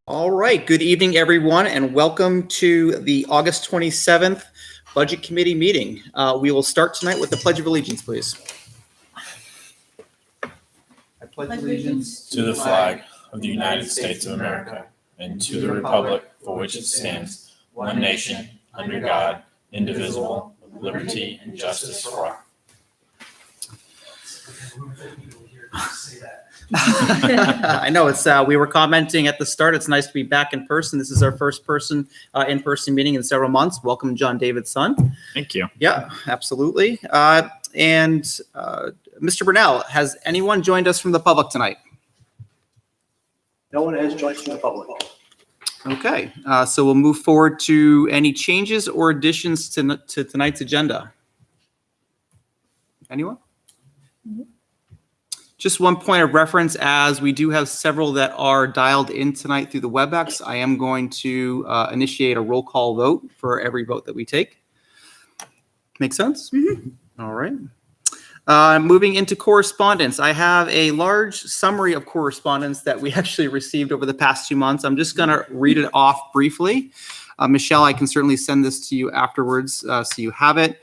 All right, good evening, everyone, and welcome to the August 27th Budget Committee meeting. We will start tonight with the Pledge of Allegiance, please. I pledge allegiance to the flag of the United States of America and to the republic for which it stands, one nation, under God, indivisible, with liberty and justice for all. I know we were commenting at the start. It's nice to be back in person. This is our first in-person meeting in several months. Welcome, John David's son. Thank you. Yeah, absolutely. And Mr. Burnell, has anyone joined us from the public tonight? No one has joined from the public. Okay, so we'll move forward to any changes or additions to tonight's agenda. Anyone? Mm-hmm. Just one point of reference, as we do have several that are dialed in tonight through the WebEx, I am going to initiate a roll call vote for every vote that we take. Make sense? Mm-hmm. All right. Moving into correspondence, I have a large summary of correspondence that we actually received over the past 2 months. I'm just going to read it off briefly. Michelle, I can certainly send this to you afterwards so you have it.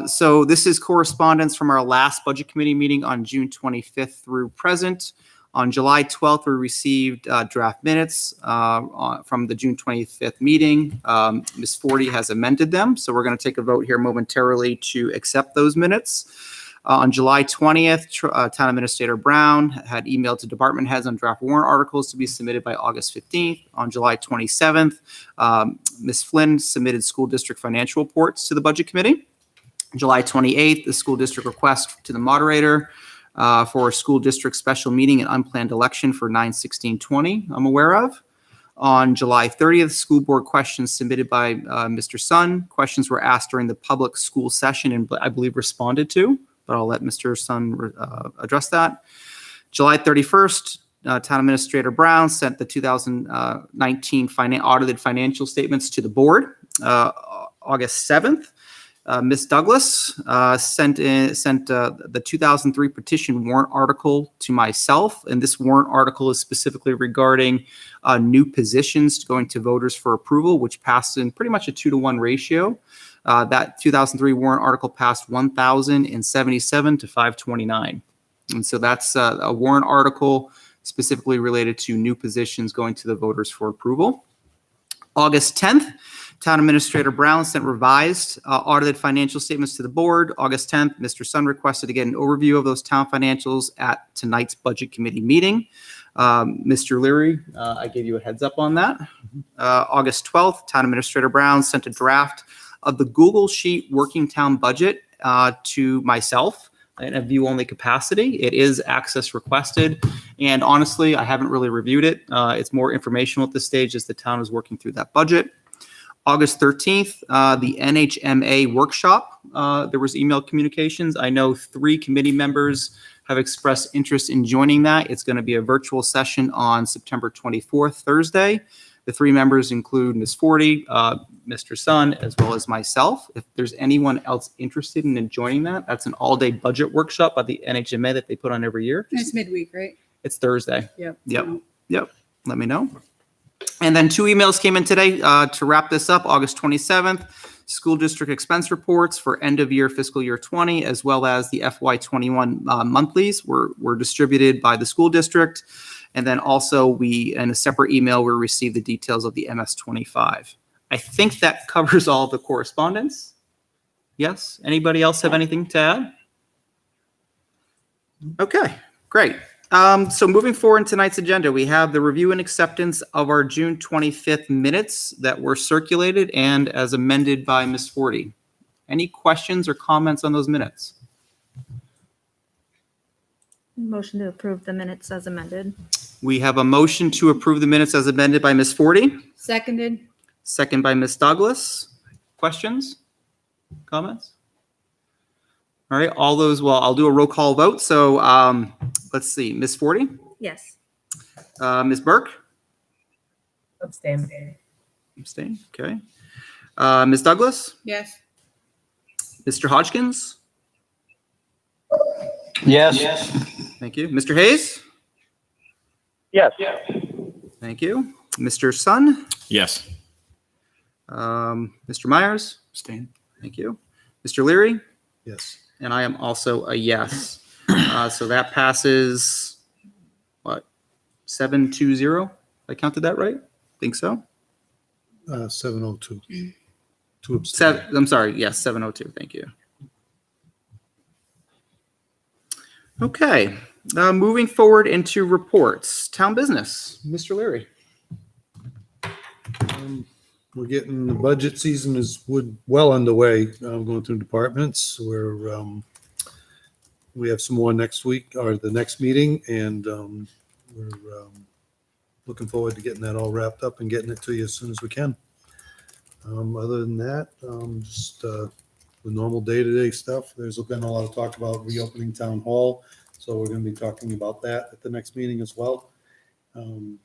So this is correspondence from our last budget committee meeting on June 25th through present. On July 12th, we received draft minutes from the June 25th meeting. Ms. Forty has amended them, so we're going to take a vote here momentarily to accept those minutes. On July 20th, Town Administrator Brown had emailed to department heads on draft warrant articles to be submitted by August 15th. On July 27th, Ms. Flynn submitted school district financial reports to the budget committee. July 28th, the school district request to the moderator for a school district special meeting and unplanned election for 9/16/20 I'm aware of. On July 30th, school board questions submitted by Mr. Sun. Questions were asked during the public school session and I believe responded to, but I'll let Mr. Sun address that. July 31st, Town Administrator Brown sent the 2019 audited financial statements to the board. August 7th, Ms. Douglas sent the 2003 petition warrant article to myself, and this warrant article is specifically regarding new positions going to voters for approval, which passed in pretty much a 2-to-1 ratio. That 2003 warrant article passed 1,077 to 529, and so that's a warrant article specifically related to new positions going to the voters for approval. August 10th, Town Administrator Brown sent revised audited financial statements to the board. August 10th, Mr. Sun requested to get an overview of those town financials at tonight's budget committee meeting. Mr. Leary, I gave you a heads up on that. August 12th, Town Administrator Brown sent a draft of the Google Sheet working town budget to myself in a view-only capacity. It is access requested, and honestly, I haven't really reviewed it. It's more informational at this stage as the town is working through that budget. August 13th, the NHMA Workshop, there was email communications. I know 3 committee members have expressed interest in joining that. It's going to be a virtual session on September 24th, Thursday. The 3 members include Ms. Forty, Mr. Sun, as well as myself. If there's anyone else interested in joining that, that's an all-day budget workshop by the NHMA that they put on every year. It's midweek, right? It's Thursday. Yep. Let me know. And then 2 emails came in today to wrap this up. August 27th, school district expense reports for end of year fiscal year 20, as well as the FY21 monthlies were distributed by the school district. And then also in a separate email, we received the details of the MS-25. I think that covers all the correspondence. Yes? Anybody else have anything to add? Okay, great. So moving forward in tonight's agenda, we have the review and acceptance of our June 25th minutes that were circulated and as amended by Ms. Forty. Any questions or comments on those minutes? Motion to approve the minutes as amended. We have a motion to approve the minutes as amended by Ms. Forty. Seconded. Second by Ms. Douglas. Questions? Comments? All right, all those, well, I'll do a roll call vote. So let's see, Ms. Forty, Yes. Ms. Burke, Abstain. abstain, okay. Ms. Douglas, Yes. Mr. Hodgkins, Yes. thank you. Mr. Hayes, Yes. thank you. Mr. Sun, Yes. Mr. Myers, Abstain. thank you. Mr. Leary, Yes. and I am also a yes. So that passes, what, 7-0? I counted that right? Think so? 702. Two abstain. I'm sorry, yes, 702, thank you. Okay, moving forward into reports. Town business, Mr. Leary. We're getting, the budget season is well underway, going through departments. We have some more next week or the next meeting, and we're looking forward to getting that all wrapped up and getting it to you as soon as we can. Other than that, just the normal day-to-day stuff. There's been a lot of talk about reopening town hall, so we're going to be talking about that at the next meeting as well. And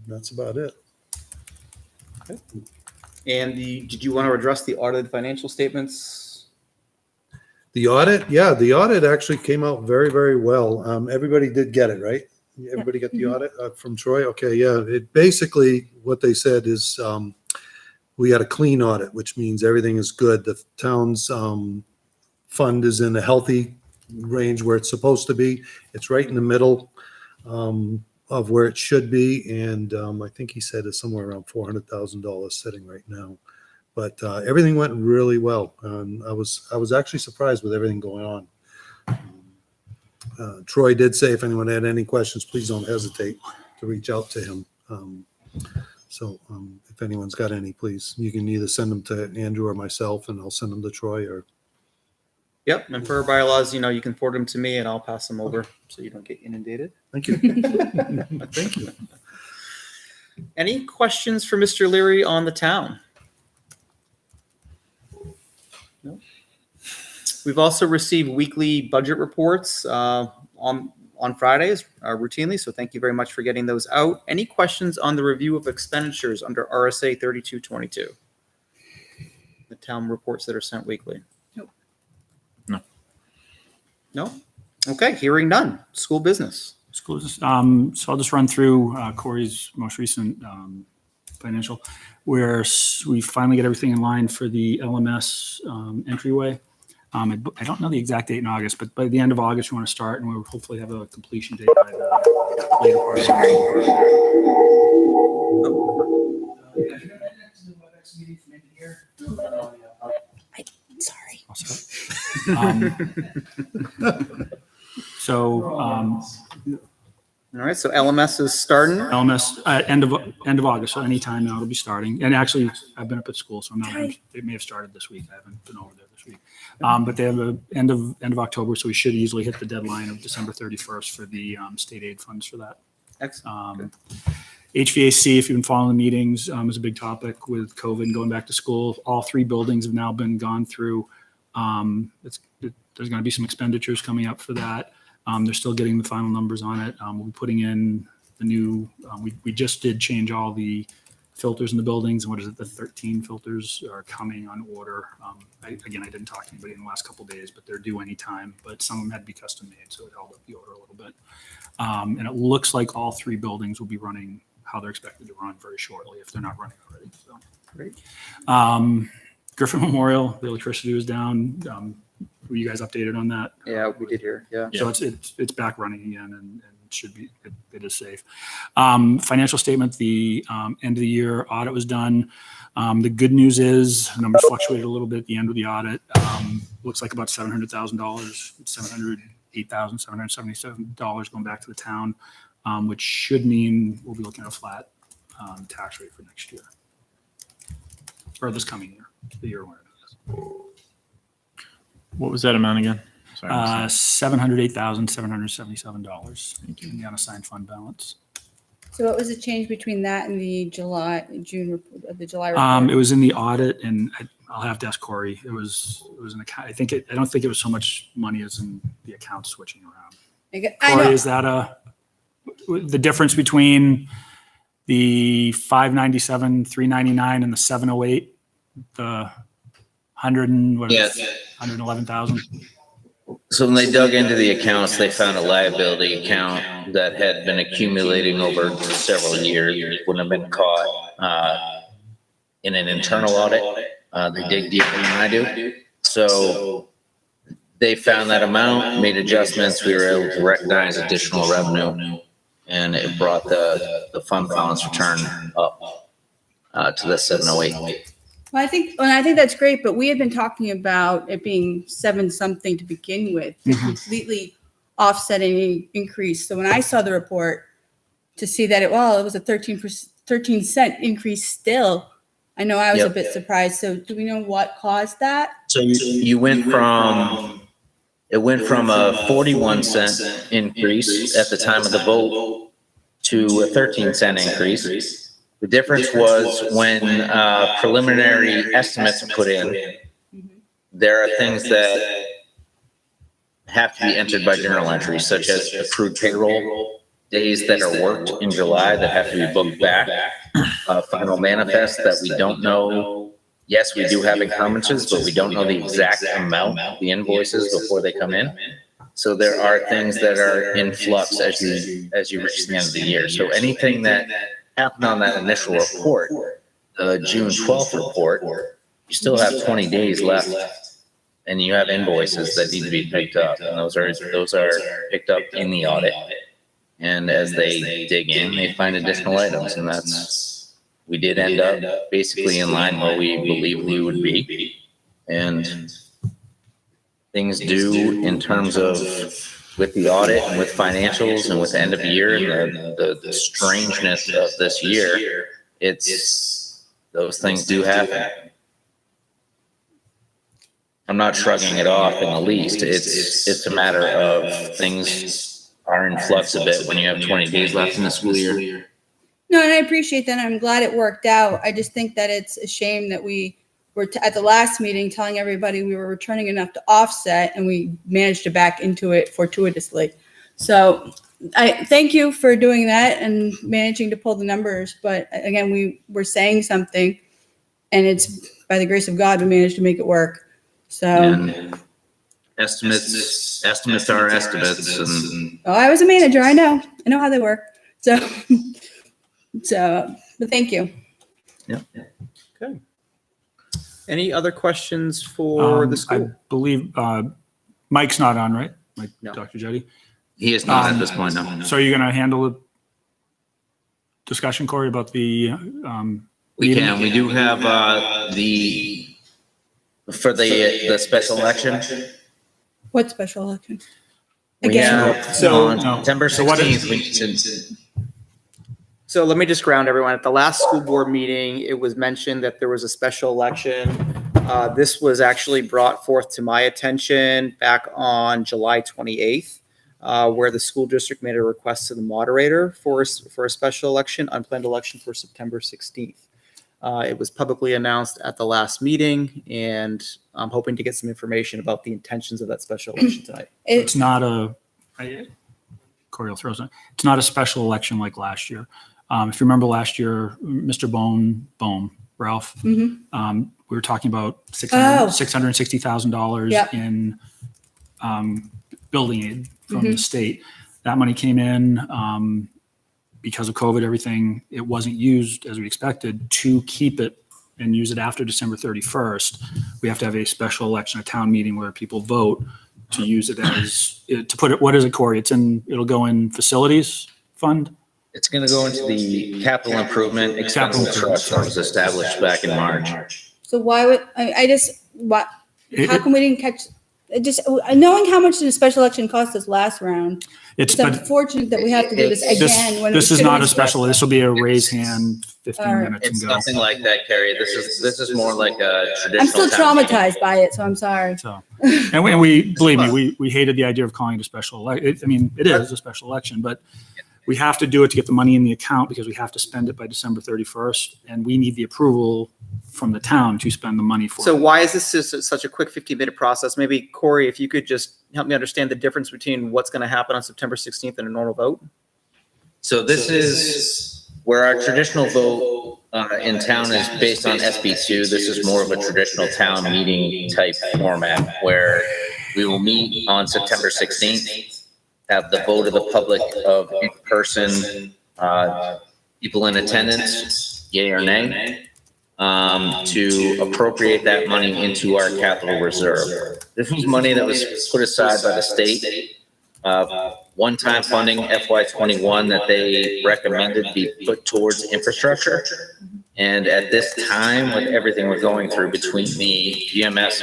that's about it. And did you want to address the audited financial statements? The audit, yeah, the audit actually came out very, very well. Everybody did get it, right? Everybody got the audit from Troy? Okay, yeah. It basically, what they said is we had a clean audit, which means everything is good. The town's fund is in a healthy range where it's supposed to be. It's right in the middle of where it should be. And I think he said it's somewhere around $400,000 sitting right now. But everything went really well. I was actually surprised with everything going on. Troy did say if anyone had any questions, please don't hesitate to reach out to him. So if anyone's got any, please, you can either send them to Andrew or myself, and I'll send them to Troy. Or Yep, and for our bylaws, you can forward them to me and I'll pass them over so you don't get inundated. thank you. Thank you. Any questions for Mr. Leary on the town? No. We've also received weekly budget reports on Fridays routinely, so thank you very much for getting those out. Any questions on the review of expenditures under RSA 3222? The town reports that are sent weekly? Nope. No. No? Okay, hearing none. School business. Schools. So I'll just run through Corey's most recent financial, where we finally get everything in line for the LMS entryway. I don't know the exact date in August, but by the end of August, we want to start, and we'll hopefully have a completion date by the later part of All right, so LMS is starting. LMS end of August, so anytime now it'll be starting. And actually, I've been up at school, so it may have started this week. I haven't been over there this week. But they have a end of October, so we should easily hit the deadline of December 31st for the state aid funds for that. Excellent. HVAC, if you've been following the meetings, is a big topic with COVID and going back to school. All three buildings have now been gone through. There's going to be some expenditures coming up for that. They're still getting the final numbers on it. We'll be putting in the new, we just did change all the filters in the buildings. And the 13 filters are coming on order. I didn't talk to anybody in the last couple of days, but they're due anytime. But some of them had to be custom made, so it held up the order a little bit. And it looks like all three buildings will be running how they're expected to run very shortly, if they're not running already. So Great. Griffin Memorial, the electricity was down. Were you guys updated on that? Yeah, we did hear. Yeah. So it's back running again, and should be it is safe. Financial statement, the end of the year audit was done. The good news is numbers fluctuated a little bit at the end of the audit. Looks like about $700,000, $708,777 going back to the town, which should mean we'll be looking at a flat tax rate for next year, or this coming year, the year when it is. What was that amount again? Sorry, I missed $708,777 in the unassigned fund balance. So what was the change between that and the July report? It was in the audit, and I'll have to ask Corey. It was an account. I don't think it was so much money as in the account switching around. I Corey, know. is that the difference between the 597, 399, and the 708? The 100 and what? Yes. 111,000. So when they dug into the accounts, they found a liability account that had been accumulating over several years, wouldn't have been caught in an internal audit. They dig deeper than I do. So they found that amount, made adjustments. We were able to recognize additional revenue, and it brought the fund balance return up to the 708. Well, I think that's great, but we had been talking about it being 7 something to begin with, to completely offset any increase. So when I saw the report to see that it was a 13-cent increase still, I know I was a bit surprised. So do we know what caused that? So you went from a 41-cent increase at the time of the vote to a 13-cent increase. The difference was when preliminary estimates are put in, there are things that have to be entered by journal entries, such as accrued payroll days that are worked in July that have to be booked back, final manifest that we don't know. Yes, we do have encumbrances, but we don't know the exact amount, the invoices before they come in. So there are things that are in flux as you reach the end of the year. So anything that happened on that initial report, the June 12th report, you still have 20 days left, and you have invoices that need to be picked up, and those are picked up in the audit. And as they dig in, they find additional items, and we did end up basically in line where we believe we would be. And things do in terms of with the audit and with financials and with the end of the year and the strangeness of this year, those things do happen. I'm not shrugging it off in the least. It's a matter of things are in flux a bit when you have 20 days left in the school year. No, and I appreciate that. I'm glad it worked out. I just think that it's a shame that we were at the last meeting telling everybody we were returning enough to offset, and we managed to back into it fortuitously. So I thank you for doing that and managing to pull the numbers. But again, we were saying something, and it's by the grace of God we managed to make it work. So And estimates are estimates. And I was a manager. I know how they work. So but thank you. yeah. Okay. Any other questions for the I school? believe Mike's not on, right? No. Dr. Jetty. He is not at this point, no. So you're going to handle the discussion, Corey, about the We meeting? can. We do have for the special election. What special election? We Again. have So- on September So what is- 16th. We need to. So let me just ground everyone. At the last school board meeting, it was mentioned that there was a special election. This was actually brought forth to my attention back on July 28th, where the school district made a request to the moderator for a special election, unplanned election for September 16th. It was publicly announced at the last meeting, and I'm hoping to get some information about the intentions of that special election tonight. It's not Corey will throw something. It's not a special election like last year. If you remember last year, Mr. Ralph, we were talking about $660,000 Yep. in building aid from the state. That money came in because of COVID, everything, it wasn't used as we expected. To keep it and use it after December 31st, we have to have a special election, a town meeting where people vote to use it as, to put it, what is it, Corey? It'll go in facilities fund? It's going to go into the capital improvement expenses trust that was established back in March. So why would how come we didn't catch just knowing how much the special election cost us last round? It's unfortunate that we have to do this again. This is not a special, this will be a raise hand, 15 minutes and It's go. nothing like that, Carrie. This is more like a traditional. I'm still town meeting. traumatized by it, so I'm sorry. So, and we believe me, we hated the idea of calling it a special election. I mean, it is a special election, but we have to do it to get the money in the account because we have to spend it by December 31st, and we need the approval from the town to spend the money for So it. why is this just such a quick 15-minute process? Maybe Corey, if you could just help me understand the difference between what's going to happen on September 16th and a normal vote. So this is where our traditional vote in town is based on SB2. This is more of a traditional town meeting type format where We will meet on September 16th, have the vote of the public of in-person people in attendance, yay or nay, to appropriate that money into our capital reserve. This was money that was put aside by the state, one-time funding FY21 that they recommended be put towards infrastructure. And at this time, with everything we're going through between the GMS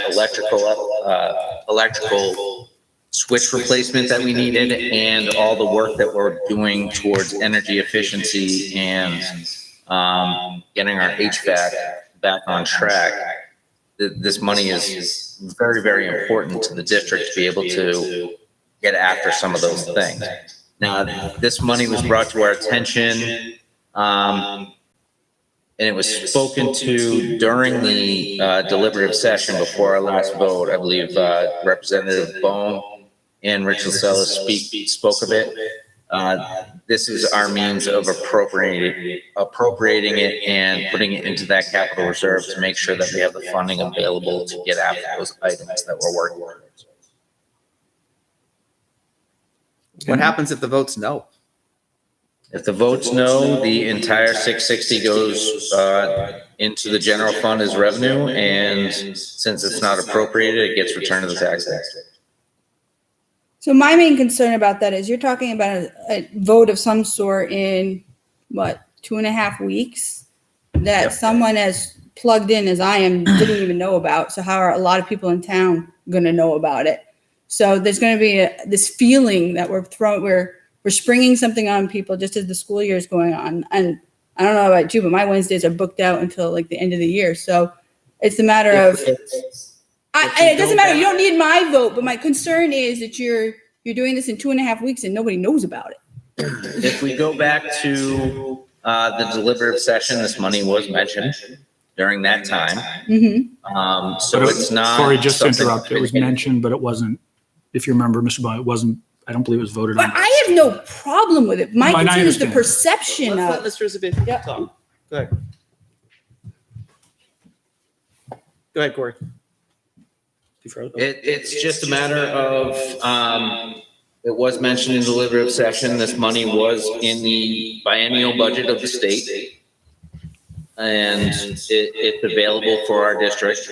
electrical switch replacement that we needed and all the work that we're doing towards energy efficiency and getting our HVAC back on track, this money is very, very important to the district to be able to get after some of those things. Now, this money was brought to our attention, and it was spoken to during the deliberative session before our last vote. I believe Representative Bone and Rich Lascelles spoke of it. This is our means of appropriating it and putting it into that capital reserve to make sure that we have the funding available to get after those items that we're working on. What happens if the vote's no? If the vote's no, the entire 660 goes into the general fund as revenue, and since it's not appropriated, it gets returned to the taxpayer. So my main concern about that is you're talking about a vote of some sort in, what, 2.5 weeks? That Yep. someone as plugged in as I am didn't even know about. So how are a lot of people in town going to know about it? So there's going to be this feeling that we're springing something on people just as the school year is going on. And I don't know about you, but my Wednesdays are booked out until like the end of the year. So it's a matter of, it doesn't matter. You don't need my vote, but my concern is that you're doing this in 2.5 weeks and nobody knows about it. If we go back to the deliberative session, this money was mentioned during that time. Mm-hmm. So it's not. Sorry, just to something- interrupt. It was mentioned, but it wasn't, if you remember, Mr. Bond, it wasn't, I don't believe it was voted But on. I have no problem with it. My Well, and I concern is the understand. perception Let's of. let Mr. Zabiskie Yep. talk. Go ahead. Go ahead, Corey. It's just a matter of, it was mentioned in deliberative session, this money was in the biennial budget of the state. And it's available for our district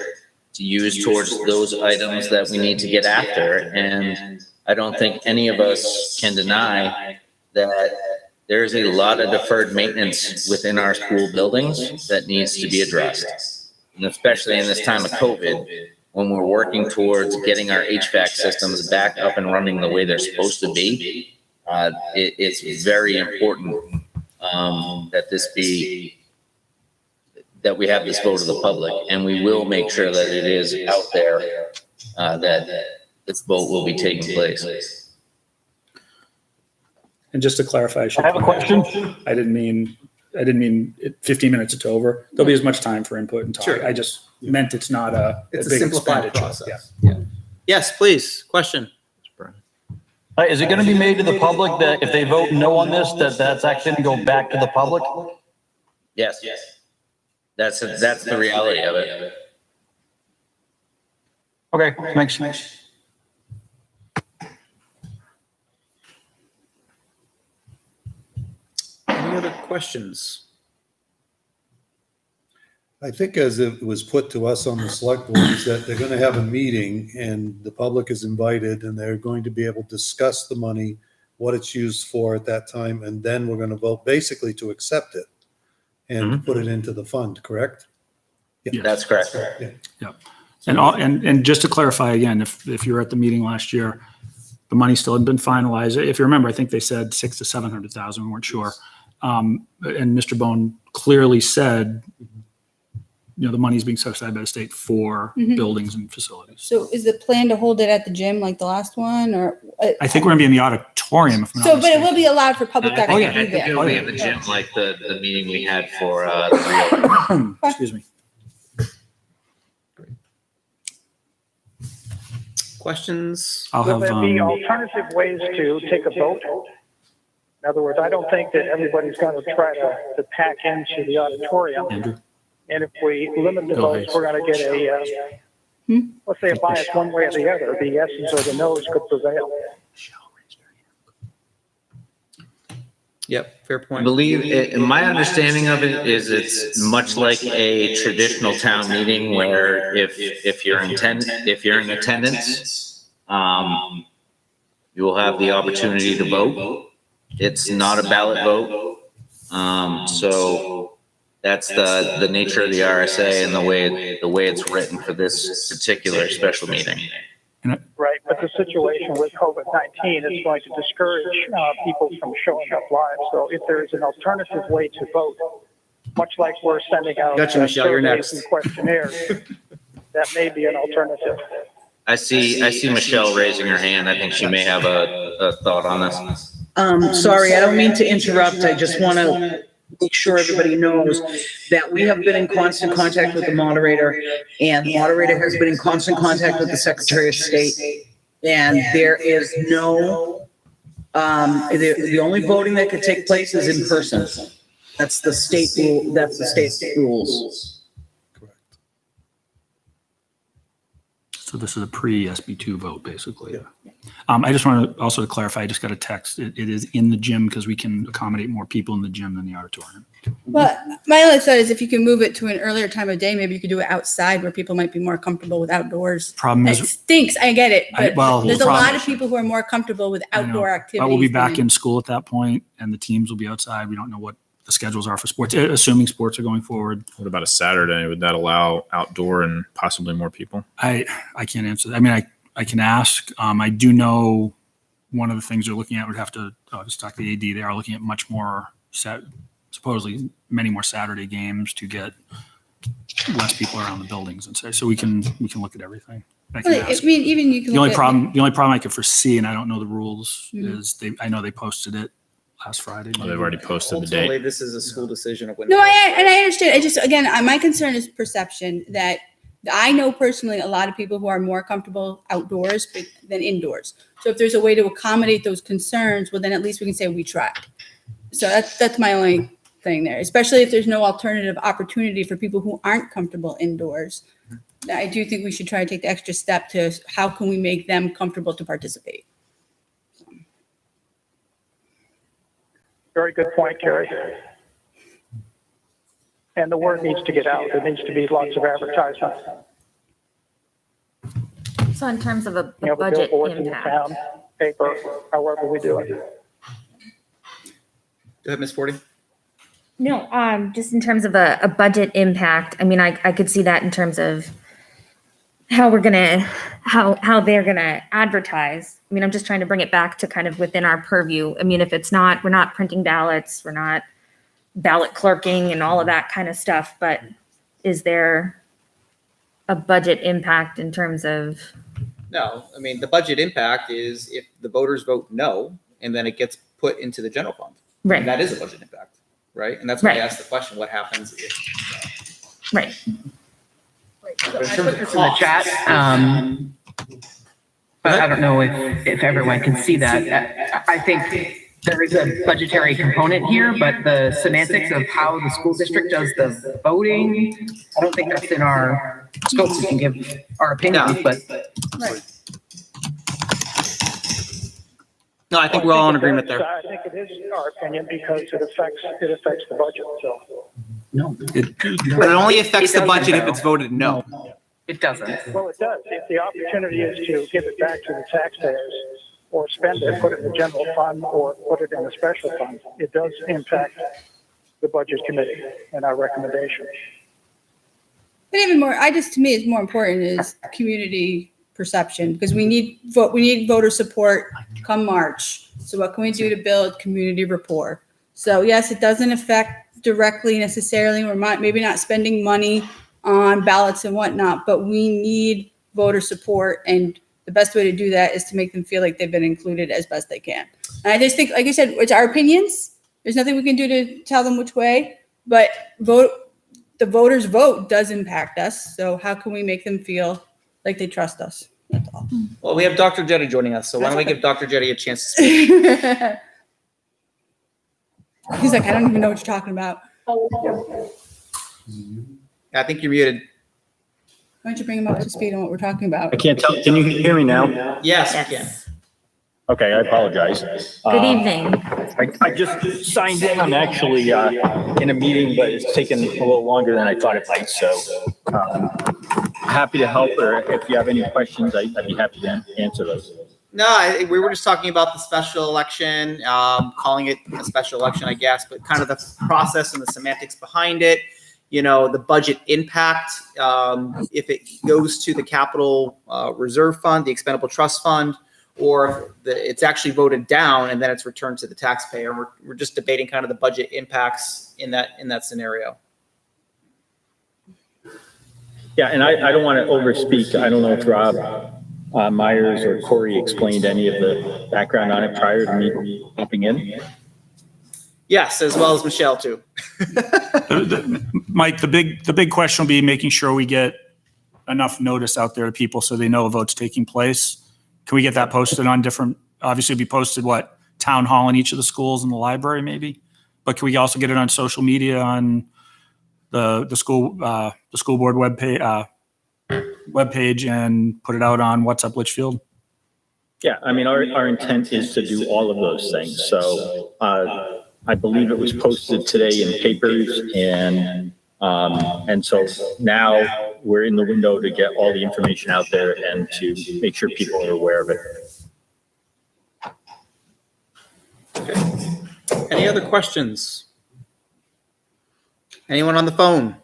to use towards those items that we need to get after. And I don't think any of us can deny that there's a lot of deferred maintenance within our school buildings that needs to be addressed. And especially in this time of COVID, when we're working towards getting our HVAC systems back up and running the way they're supposed to be, it's very important that we have this vote of the public, and we will make sure that it is out there, that this vote will be taking place. And just to clarify, I have a question. I didn't mean 15 minutes it's over. There'll be as much time for input and talk. Sure. I just meant it's not a It's a big simplified expenditure. process. Yeah. Yes, please. Question. Is it going to be made to the public that if they vote no on this, that's actually going to go back to the public? Yes. That's the reality of it. Okay, thanks. Any other questions? I think as it was put to us on the select board is that they're going to have a meeting and the public is invited and they're going to be able to discuss the money, what it's used for at that time, and then we're going to vote basically to accept it and put it into the fund, correct? Yes. That's correct. And just to clarify again, if you were at the meeting last year, the money still hadn't been finalized. If you remember, I think they said 600,000 to 700,000. We weren't sure. And Mr. Bone clearly said, the money's being set aside by the state for buildings and facilities. So is the plan to hold it at the gym like the last one, or? I think we're gonna be in the auditorium if I'm not So, but it mistaken. will be allowed for public that I can think be it'll there. be in the gym like the meeting we had for the Excuse me. Questions? I'll have, Will there be alternative ways to take a vote? In other words, I don't think that everybody's going to try to pack into the auditorium. Andrew. And if we limit the Go votes, ahead. we're going to get let's say a bias one way or the other, the yeses or the nos could prevail. Yep, fair I point. believe, my understanding of it is it's much like a traditional town meeting where if you're in attendance, you will have the opportunity to vote. It's not a ballot vote. So that's the nature of the RSA and the way it's written for this particular special meeting. Right, but the situation with COVID-19 is going to discourage people from showing up live. So if there is an alternative way to vote, much like we're sending out Gotcha, Michelle, you're surveys next. and questionnaires, that may be an alternative. I see Michelle raising her hand. I think she may have a thought on this. Sorry, I don't mean to interrupt. I just want to make sure everybody knows that we have been in constant contact with the moderator, and the moderator has been in constant contact with the Secretary of State. And there is no, the only voting that could take place is in person. That's the state rule, that's the state rules. Correct. So this is a pre-SB2 vote, basically. Yeah. I just want to also clarify, I just got a text. It is in the gym because we can accommodate more people in the gym than the auditorium. But my only thought is if you can move it to an earlier time of day, maybe you could do it outside where people might be more comfortable with outdoors. Problem It is, stinks, I get it, but well, there's the a lot problem- of people who are more comfortable with I know, outdoor activities. but we'll be back than- in school at that point, and the teams will be outside. We don't know what the schedules are for sports, assuming sports are going forward. What about a Saturday? Would that allow outdoor and possibly more people? I can't answer that. I mean, I can ask. I do know one of the things they're looking at would have to just talk to the AD. They are looking at much more supposedly many more Saturday games to get less people around the buildings and so we can look at everything. I can Well, I ask. mean, even you can. The only look at- problem I could foresee, and I don't know the rules, Mhm. is I know they posted it last Friday. Oh, they've already posted the Ultimately, date. this is a school decision of when. No, I understand. I just, again, my concern is perception that I know personally a lot of people who are more comfortable outdoors than indoors. So if there's a way to accommodate those concerns, well, then at least we can say we tried. So that's my only thing there, especially if there's no alternative opportunity for people who aren't comfortable indoors. I do think we should try to take the extra step to how can we make them comfortable to participate. Very good point, Carrie. And the word needs to get out. There needs to be lots of advertisement. So in terms of a You know, the budget billboards in the impact, town, paper, however we do it. Go ahead, Ms. Forty. no, just in terms of a budget impact, I mean, I could see that in terms of how how they're gonna advertise. I mean, I'm just trying to bring it back to kind of within our purview. I mean, if it's not, we're not printing ballots, we're not ballot clerking and all of that kind of stuff, but is there a budget impact in terms of, No, I mean, the budget impact is if the voters vote no, and then it gets put into the general fund. right, That is a budget impact, right? And that's why I Right. asked the question, what happens if? right? But in I terms put of this in the cost, chat, but I don't know if everyone can see that. I think there is a budgetary component here, but the semantics of how the school district does the voting, I don't think that's in our scope. We can give our opinions, but No, I think we're all in agreement there. I think it is our opinion because it affects the budget, so. no, But it only affects the budget if it's voted no. it doesn't. Well, it does. If the opportunity is to give it back to the taxpayers or spend it, put it in the general fund or put it in a special fund, it does impact the budget committee and our recommendations. But even more, to me, it's more important is community perception because we need voter support come March. So what can we do to build community rapport? So yes, it doesn't affect directly necessarily. We're maybe not spending money on ballots and whatnot, but we need voter support. And the best way to do that is to make them feel like they've been included as best they can. And I just think, like I said, it's our opinions. There's nothing we can do to tell them which way, but the voters' vote does impact us. So how can we make them feel like they trust us? That's all. Well, we have Dr. Jetty joining us, so why don't we give Dr. Jetty a chance to speak? He's like, I don't even know what you're talking about. I think you're muted. Why don't you bring him up to speed on what we're talking about? I can't tell. Can you hear me now? Yes, we can. Yes. Okay, I apologize. Good evening. I just signed in. I'm actually in a meeting, but it's taken a little longer than I thought it might. So happy to help, or if you have any questions, I'd be happy to answer those. No, we were just talking about the special election, calling it a special election, I guess, but kind of the process and the semantics behind it. You know, the budget impact, if it goes to the capital reserve fund, the expendable trust fund, or if it's actually voted down and then it's returned to the taxpayer. We're just debating kind of the budget impacts in that scenario. Yeah, and I don't want to overspeak. I don't know if Rob Myers or Corey explained any of the background on it prior to me jumping in. Yes, as well as Michelle too. Mike, the big question will be making sure we get enough notice out there to people so they know a vote's taking place. Can we get that posted on different, obviously it'd be posted, town hall in each of the schools and the library maybe? But can we also get it on social media on the school board webpage and put it out on What's Up Litchfield? Yeah, I mean, our intent is to do all of those things. So I believe it was posted today in papers, and so now we're in the window to get all the information out there and to make sure people are aware of it. Any other questions? Anyone on the phone?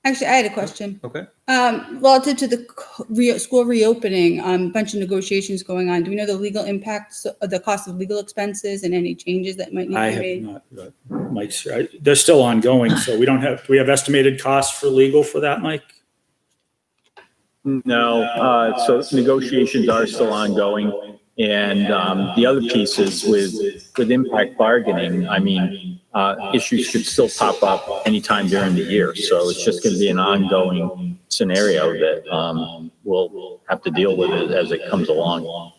Actually, I had a question. Okay. Relative to the school reopening, a bunch of negotiations going on. Do we know the legal impacts, the cost of legal expenses, and any changes that might need I to be have made? not, Mike's, they're still ongoing, so do we have estimated costs for legal for that, Mike? No, so negotiations are still ongoing. And the other piece is with impact bargaining, I mean, issues could still pop up anytime during the year. So it's just going to be an ongoing scenario that we'll have to deal with it as it comes along.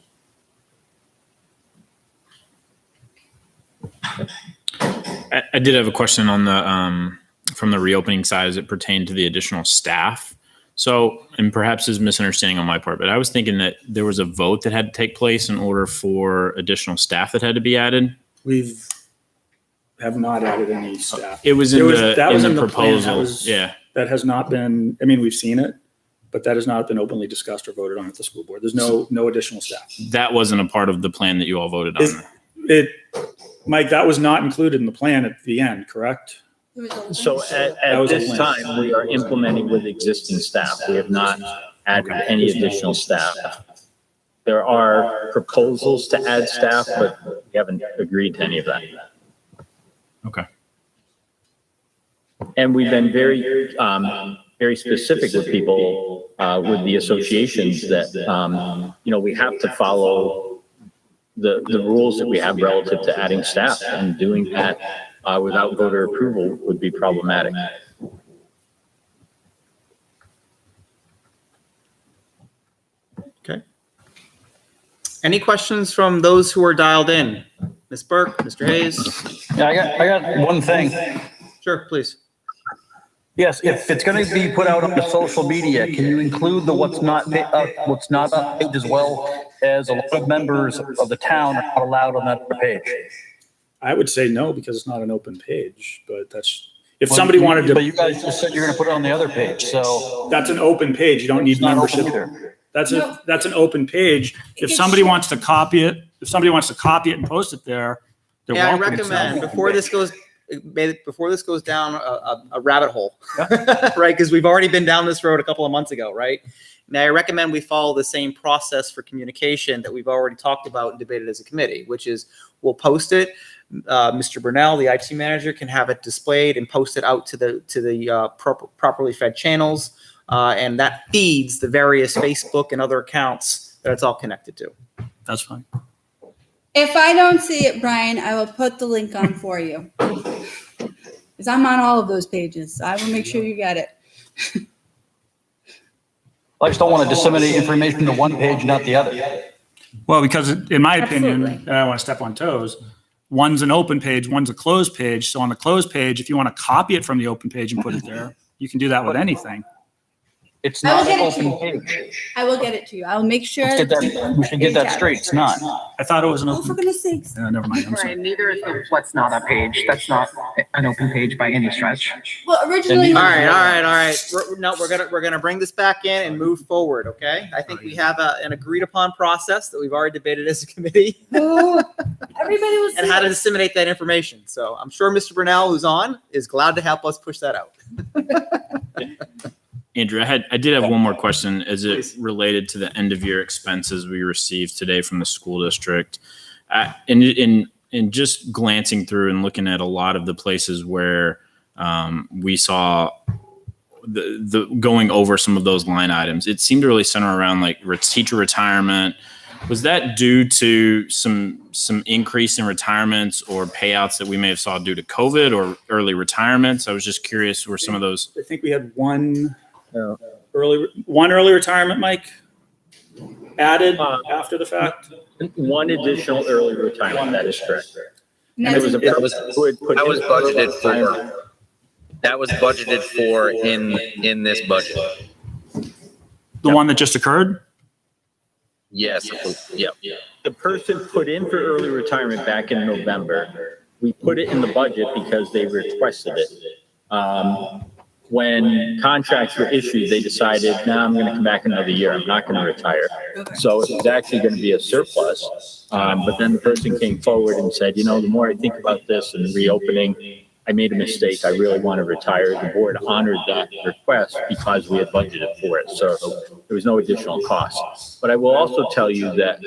I did have a question on the from the reopening side as it pertained to the additional staff. So, and perhaps is misunderstanding on my part, but I was thinking that there was a vote that had to take place in order for additional staff that had to be added. Have not added any staff. It was in the plan. proposal. That has not been, I mean, we've seen it, but that has not been openly discussed or voted on at the school board. There's no additional staff. That wasn't a part of the plan that you all voted on. Mike, that was not included in the plan at the end, correct? So at this time, we are implementing with existing staff. We have not added any additional staff. There are proposals to add staff, but we haven't agreed to any of that. Okay. And we've been very specific with people, with the associations that, we have to follow the rules that we have relative to adding staff, and doing that without voter approval would be problematic. Okay. Any questions from those who are dialed in? Ms. Burke, Mr. Hayes? Yeah, I got one thing. Sure, please. Yes, if it's going to be put out on the social media, can you include the what's not up page as well, as a lot of members of the town are not allowed on that page? I would say no, because it's not an open page, but that's, if somebody wanted to. But you guys just said you're going to put it on the other page, so. That's an open page. You don't need membership. That's an open page. If somebody wants to copy it, and post it there, they're Yeah, I welcome to. recommend before this goes down a rabbit hole, right? Because we've already been down this road a couple of months ago, right? Now, I recommend we follow the same process for communication that we've already talked about and debated as a committee, which is we'll post it. Mr. Burnell, the IT manager, can have it displayed and posted out to the properly fed channels, and that feeds the various Facebook and other accounts that it's all connected to. That's fine. If I don't see it, Brian, I will put the link on for you. Because I'm on all of those pages. So I will make sure you get it. I just don't want to disseminate information to one page, not the other. Well, because in my opinion, Absolutely. I don't want to step on toes. One's an open page, one's a closed page. So on the closed page, if you want to copy it from the open page and put it there, you can do that with anything. It's I will not get an it to open you. page. I will get it to you. I'll make sure. Let's get that, we should get that straight. It's not. I thought it was an Oh, for open. goodness sakes. Never mind. I'm sorry. Right, neither is what's not a page. That's not an open page by any stretch. Well, originally. All right. We're gonna bring this back in and move forward. Okay. I think we have an agreed upon process that we've already debated as a committee Oh, everybody was. and how to disseminate that information. So I'm sure Mr. Brunel, who's on, is glad to help us push that out. Andrew, I did have one more question. Is it Please. related to the end of year expenses we received today from the school district? In just glancing through and looking at a lot of the places where we saw the going over some of those line items, it seemed to really center around like teacher retirement. Was that due to some increase in retirements or payouts that we may have saw due to COVID or early retirements? I was just curious where some of those. I think we had one early retirement, Mike, added after the fact. One additional early retirement, that is correct. And And that's it was a That was- who had put That was in budgeted retirement. for. That was budgeted for in this budget. The one that just occurred? Yes, yeah. The person put in for early retirement back in November. We put it in the budget because they requested it. When contracts were issued, they decided, I'm going to come back another year. I'm not going to retire. So it was actually going to be a surplus. But then the person came forward and said, the more I think about this and reopening, I made a mistake. I really want to retire. The board honored that request because we had budgeted for it. So there was no additional cost. But I will also tell you that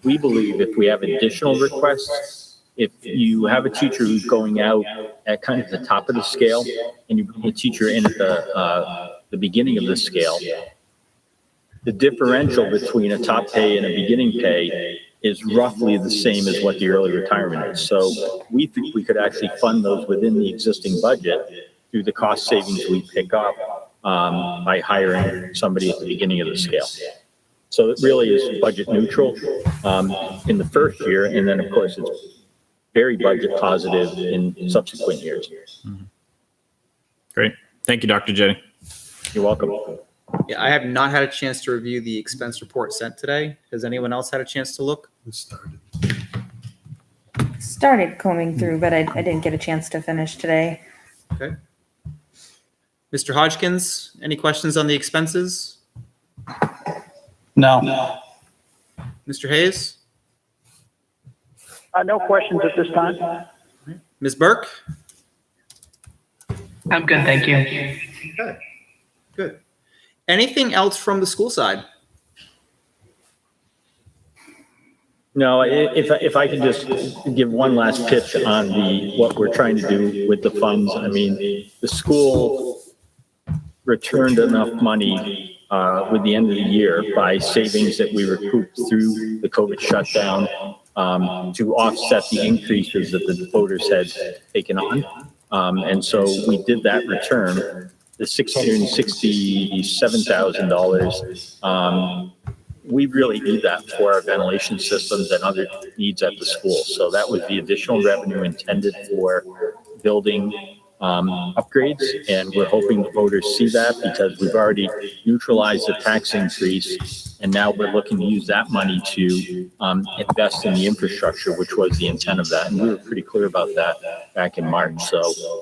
we believe if we have additional requests, if you have a teacher who's going out at kind of the top of the scale and you bring a teacher in at the beginning of the scale, the differential between a top pay and a beginning pay is roughly the same as what the early retirement is. So we think we could actually fund those within the existing budget through the cost savings we pick up by hiring somebody at the beginning of the scale. So it really is budget neutral in the first year, and then of course it's very budget positive in subsequent years. Great. Thank you, Dr. Jetty. You're welcome. Yeah, I have not had a chance to review the expense report sent today. Has anyone else had a chance to look? It started. Started combing through, but I didn't get a chance to finish today. Okay. Mr. Hodgkins, any questions on the expenses? No. Mr. Hayes? No questions at this time. Ms. Burke? I'm good, thank you. Okay, good. Anything else from the school side? No, if I could just give one last pitch on what we're trying to do with the funds. I mean, the school returned enough money with the end of the year by savings that we recouped through the COVID shutdown to offset the increases that the voters had taken on. And so we did that return, the $667,000. We really need that for our ventilation systems and other needs at the school. So that was the additional revenue intended for building upgrades. And we're hoping the voters see that because we've already neutralized the tax increase. And now we're looking to use that money to invest in the infrastructure, which was the intent of that. And we were pretty clear about that back in March. So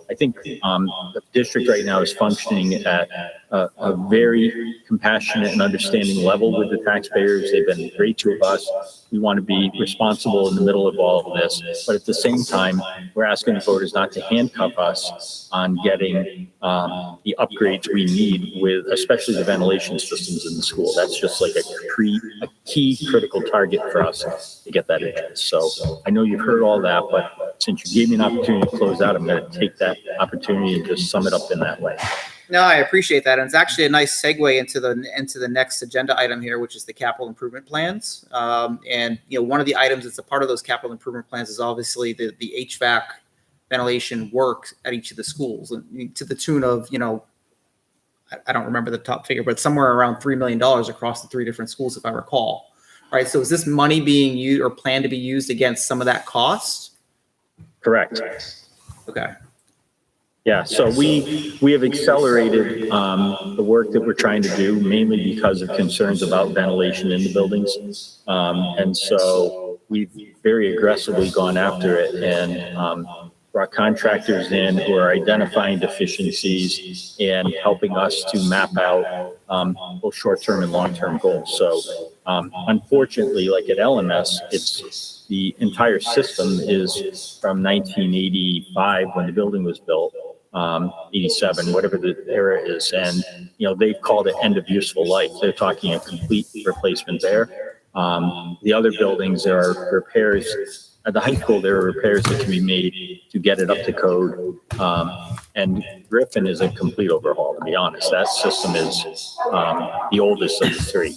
I think the district right now is functioning at a very compassionate and understanding level with the taxpayers. They've been great to us. We want to be responsible in the middle of all of this. But at the same time, we're asking the voters not to handcuff us on getting the upgrades we need with, especially the ventilation systems in the school. That's just like a key critical target for us to get that interest. So I know you've heard all that, but since you gave me an opportunity to close out, I'm going to take that opportunity and just sum it up in that way. No, I appreciate that. And it's actually a nice segue into the next agenda item here, which is the capital improvement plans. And one of the items that's a part of those capital improvement plans is obviously the HVAC ventilation work at each of the schools, and to the tune of, I don't remember the top figure, but somewhere around $3 million across the 3 different schools, if I recall. Right. So is this money being used or planned to be used against some of that cost? Correct. Okay. Yeah, so we have accelerated the work that we're trying to do, mainly because of concerns about ventilation in the buildings. And so we've very aggressively gone after it and brought contractors in who are identifying deficiencies and helping us to map out both short-term and long-term goals. So unfortunately, like at LMS, it's the entire system is from 1985 when the building was built. 87, whatever the era is. And, they've called it end of useful life. They're talking a complete replacement there. The other buildings, there are repairs. At the high school, there are repairs that can be made to get it up to code. And Griffin is a complete overhaul, to be honest. That system is the oldest of the three.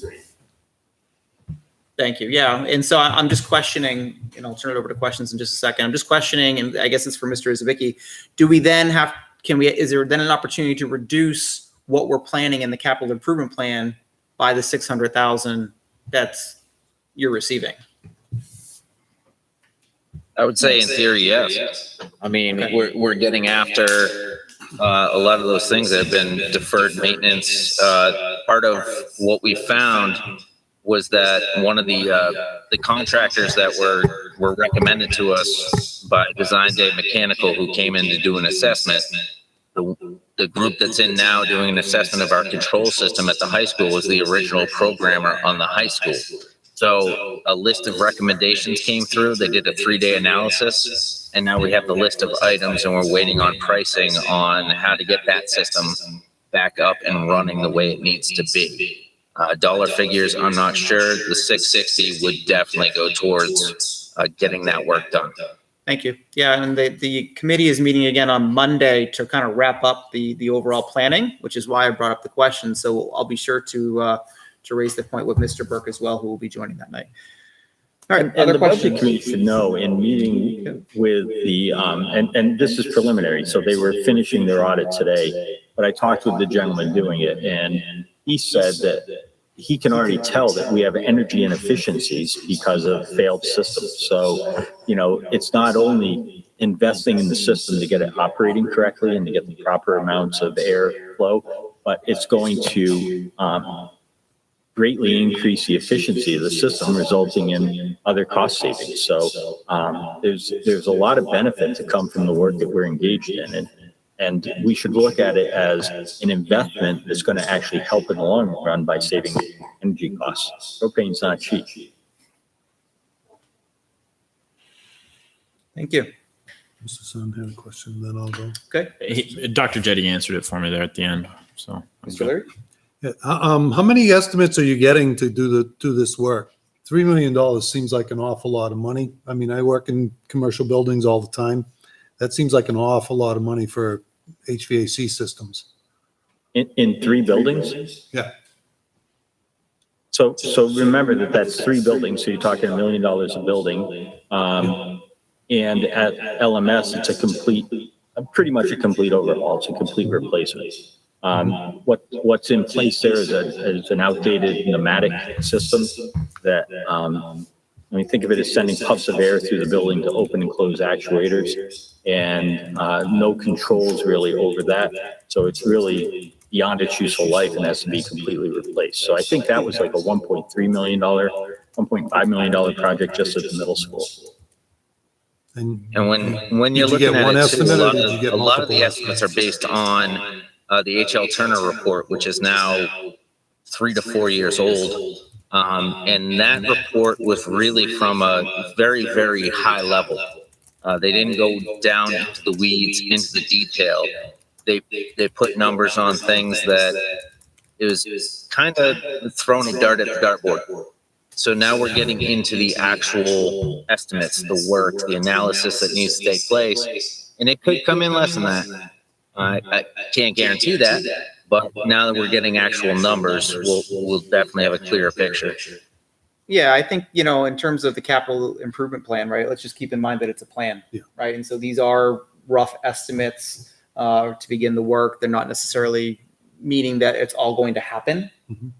Thank you. Yeah. And so I'm just questioning, and I'll turn it over to questions in just a second. I'm just questioning, and I guess it's for Mr. Izabicki. Do we then is there then an opportunity to reduce what we're planning in the capital improvement plan by the 600,000 that's you're receiving? I would say in theory, yes. I mean, Okay. we're getting after a lot of those things that have been deferred maintenance. Part of what we found was that one of the contractors that were recommended to us by Design Day Mechanical, who came in to do an assessment, the group that's in now doing an assessment of our control system at the high school was the original programmer on the high school. So a list of recommendations came through. They did a 3-day analysis, and now we have the list of items, and we're waiting on pricing on how to get that system back up and running the way it needs to be. Dollar figures, I'm not sure. The 660 would definitely go towards getting that work done. Thank you. Yeah, and the committee is meeting again on Monday to kind of wrap up the overall planning, which is why I brought up the question. So I'll be sure to raise the point with Mr. Burke as well, who will be joining that night. All right, And other the budget questions? committee should know in meeting with the, and this is preliminary, so they were finishing their audit today, but I talked with the gentleman doing it, and he said that he can already tell that we have energy inefficiencies because of failed systems. So, it's not only investing in the system to get it operating correctly and to get the proper amounts of air flow, but it's going to greatly increase the efficiency of the system, resulting in other cost savings. So there's a lot of benefit to come from the work that we're engaged in. And we should look at it as an investment that's going to actually help in the long run by saving energy costs. Propane's not cheap. Thank you. Mr. Sun had a question, then I'll go. Okay. Dr. Jetty answered it for me there at the end. So Mr. Leary? Yeah. How many estimates are you getting to do this work? $3 million seems like an awful lot of money. I mean, I work in commercial buildings all the time. That seems like an awful lot of money for HVAC systems. In 3 buildings? Yeah. So remember that that's 3 buildings. So you're talking $1 million a building. And at LMS, it's pretty much a complete overhaul. It's a complete replacement. What's in place there is an outdated pneumatic system that, think of it as sending puffs of air through the building to open and close actuators, and no controls really over that. So it's really beyond its useful life and has to be completely replaced. So I think that was like a $1.3 million, $1.5 million project just at the middle school. And when you're Did you looking get at one it, too, estimate, or did you get a lot of the multiple estimates are based on the H.L. Turner report, which is now 3 to 4 years old. And that report was really from a very, very high level. They didn't go down into the weeds, into the detail. They put numbers on things that it was kind of throwing a dart at the dartboard. So now we're getting into the actual estimates, the work, the analysis that needs to take place. And it could come in less than that. I can't guarantee that, but now that we're getting actual numbers, we'll definitely have a clearer picture. Yeah, I think, in terms of the capital improvement plan, right, let's just keep in mind that it's a plan, right? And so these are rough estimates to begin the work. They're not necessarily meaning that it's all going to happen,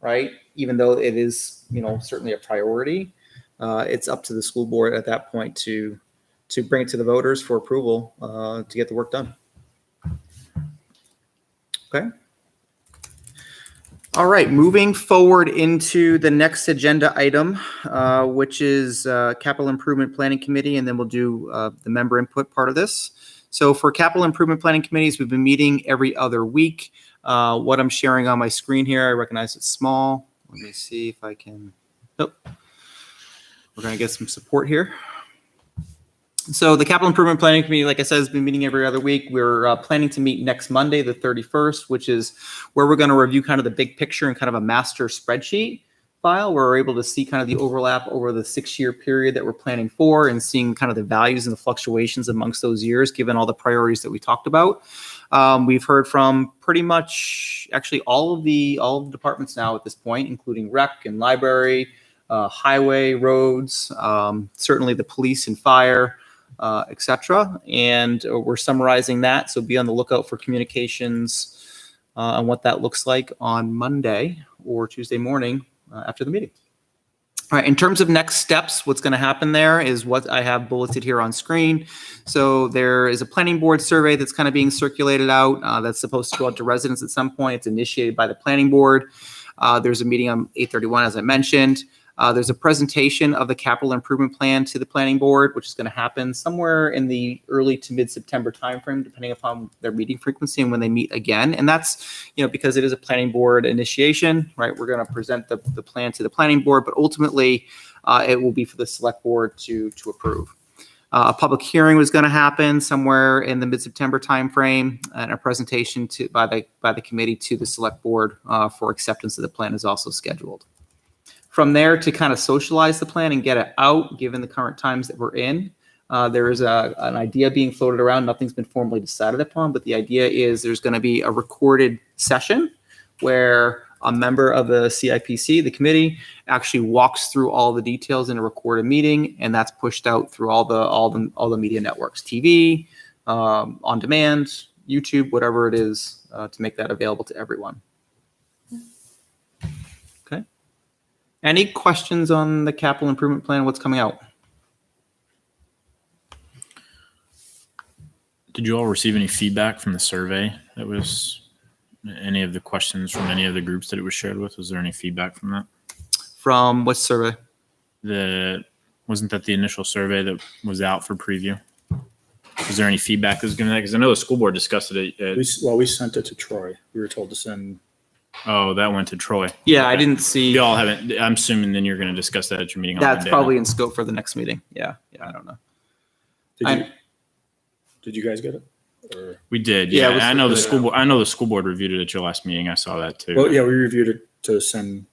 right? Even though it is, certainly a priority, it's up to the school board at that point to bring it to the voters for approval to get the work done. Okay. All right, moving forward into the next agenda item, which is Capital Improvement Planning Committee, and then we'll do the member input part of this. So for Capital Improvement Planning Committees, we've been meeting every other week. What I'm sharing on my screen here, I recognize it's small. Let me see if I can, we're gonna get some support here. So the Capital Improvement Planning Committee, like I said, has been meeting every other week. We're planning to meet next Monday, the 31st, which is where we're going to review kind of the big picture and kind of a master spreadsheet file where we're able to see kind of the overlap over the 6-year period that we're planning for and seeing kind of the values and the fluctuations amongst those years, given all the priorities that we talked about. We've heard from pretty much actually all of the departments now at this point, including rec and library, highway, roads, certainly the police and fire, etc. And we're summarizing that. So be on the lookout for communications on what that looks like on Monday or Tuesday morning after the meeting. All right, in terms of next steps, what's going to happen there is what I have bulleted here on screen. So there is a planning board survey that's kind of being circulated out that's supposed to go out to residents at some point. It's initiated by the planning board. There's a meeting on 8/31, as I mentioned. There's a presentation of the capital improvement plan to the planning board, which is going to happen somewhere in the early to mid-September timeframe, depending upon their meeting frequency and when they meet again. And that's, because it is a planning board initiation, right? We're going to present the plan to the planning board, but ultimately it will be for the select board to approve. A public hearing was going to happen somewhere in the mid-September timeframe, and a presentation by the committee to the select board for acceptance of the plan is also scheduled. From there, to kind of socialize the plan and get it out, given the current times that we're in, there is an idea being floated around. Nothing's been formally decided upon, but the idea is there's going to be a recorded session where a member of the CIPC, the committee, actually walks through all the details in a recorded meeting, and that's pushed out through all the media networks, TV, on demand, YouTube, whatever it is, to make that available to everyone. Any questions on the capital improvement plan? What's coming out? Did you all receive any feedback from the survey? That was any of the questions from any of the groups that it was shared with? Was there any feedback from that? From what survey? Wasn't that the initial survey that was out for preview? Was there any feedback that was given? Because I know the school board discussed it. We sent it to Troy. We were told to send. Oh, that went to Troy. Yeah, I didn't see. Y'all haven't. I'm assuming then you're going to discuss that at your meeting on That's Monday. probably in scope for the next meeting. Yeah, I don't know. Did you guys get it? Or? We did. Yeah, I know the school board. I know the school board reviewed it at your last meeting. I saw that too. Well, yeah, we reviewed it to send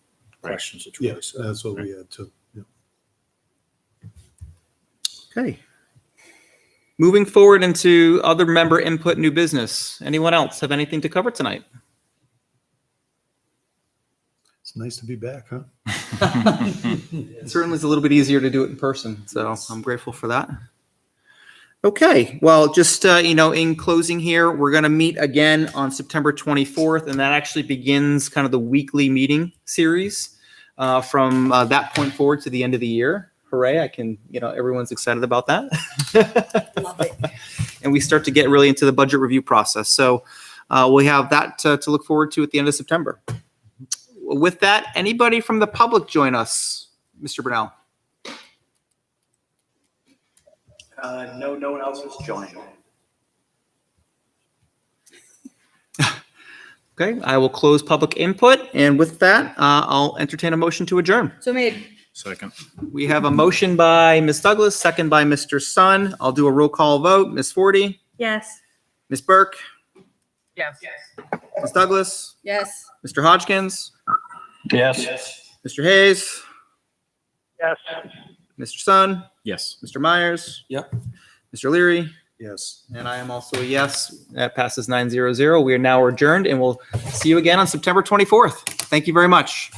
questions to Troy. Yeah, that's what we had to. Yeah. Okay. Moving forward into other member input, new business. Anyone else have anything to cover tonight? It's nice to be back, huh? It certainly is a little bit easier to do it in person, so I'm grateful for that. Okay, well, just in closing here, we're going to meet again on September 24th, and that actually begins kind of the weekly meeting series from that point forward to the end of the year. Hooray! I can, everyone's excited about that. Love it. And we start to get really into the budget review process. So we have that to look forward to at the end of September. With that, anybody from the public join us, Mr. Brunel? No one else has joined. Okay, I will close public input. And with that, I'll entertain a motion to adjourn. So made. Second. We have a motion by Ms. Douglas, second by Mr. Sun. I'll do a roll call vote. Ms. Forty, Yes. Ms. Burke, Yes. Ms. Douglas, Yes. Mr. Hodgkins, Yes. Mr. Hayes, Yes. Mr. Sun, Yes. Mr. Myers. Yep. Mr. Leary, Yes. and I am also a yes. That passes 9-0-0. We are now adjourned, and we'll see you again on September 24th. Thank you very much.